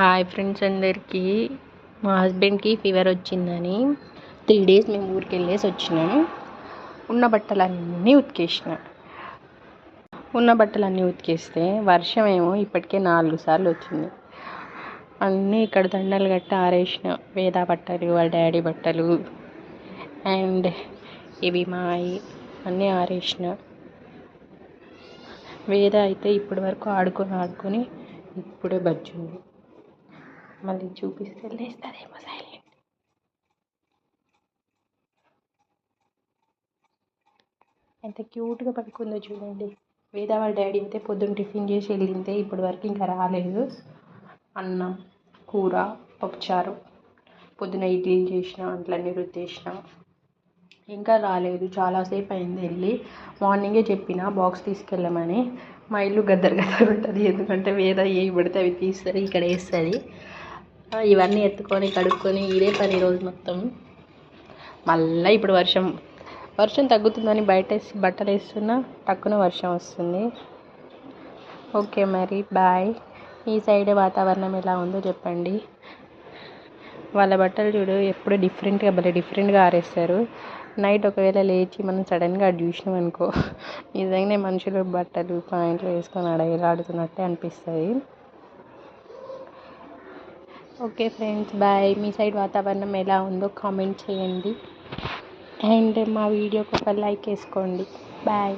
Hi friends అందరికీ. మా హస్బెండ్కి ఫీవర్ వచ్చిందని 3 డేస్ మేము ఊరికి వెళ్ళేసి వచ్చినాము. ఉన్న బట్టలన్నీ ఉతికేస్తే వర్షం ఏమో ఇప్పటికే 4 సార్లు వచ్చింది. అన్నీ ఇక్కడ దండలు కట్టి ఆరేసిన. వేద బట్టలు, వాళ్ళ డాడీ బట్టలు అండ్ ఇవి మాయి అన్నీ ఆరేసిన. వేద అయితే ఇప్పటి వరకు ఆడుకొని ఇప్పుడే బజ్జుంది. మళ్ళీ చూపిస్తే లేస్తుందేమో సైలెంట్. ఎంత క్యూట్గా పడుకుందో చూడండి. వేద వాళ్ళ డాడీ అయితే పొద్దున్న టిఫిన్ చేసి వెళ్ళిందే ఇప్పటి వరకు ఇంకా రాలేదు. అన్నం, కూర, పప్పుచారు, పొద్దున ఇడ్లీలు చేసిన, అంట్లన్నీ రుద్దేసిన, ఇంకా రాలేదు. చాలాసేపు అయింది వెళ్ళి. మార్నింగే చెప్పిన బాక్స్ తీసుకెళ్ళమని. మా ఇల్లు గద్దరు ఉంటుంది, ఎందుకంటే వేద ఏ పడితే అవి తీస్తుంది, ఇక్కడ వేస్తుంది. ఇవన్నీ ఎత్తుకొని కడుక్కొని ఇదే పని రోజు మొత్తం. మళ్ళీ ఇప్పుడు వర్షం తగ్గుతుందని బయట బట్టలు వేస్తున్నా, టక్కున వర్షం వస్తుంది. ఓకే మరి బాయ్. ఈ సైడ్ వాతావరణం ఎలా ఉందో చెప్పండి. వాళ్ళ బట్టలు చూడు ఎప్పుడు డిఫరెంట్గా ఆరేస్తారు. నైట్ ఒకవేళ లేచి మనం సడన్గా అటు చూసినాం అనుకో, నిజంగానే మనుషులు బట్టలు పాయింట్లు వేసుకొని ఆడుతున్నట్టే అనిపిస్తుంది. Okay friends bye. మీ సైడ్ వాతావరణం ఎలా ఉందో కామెంట్ చేయండి అండ్ మా వీడియోకి ఒక లైక్ వేసుకోండి. బాయ్.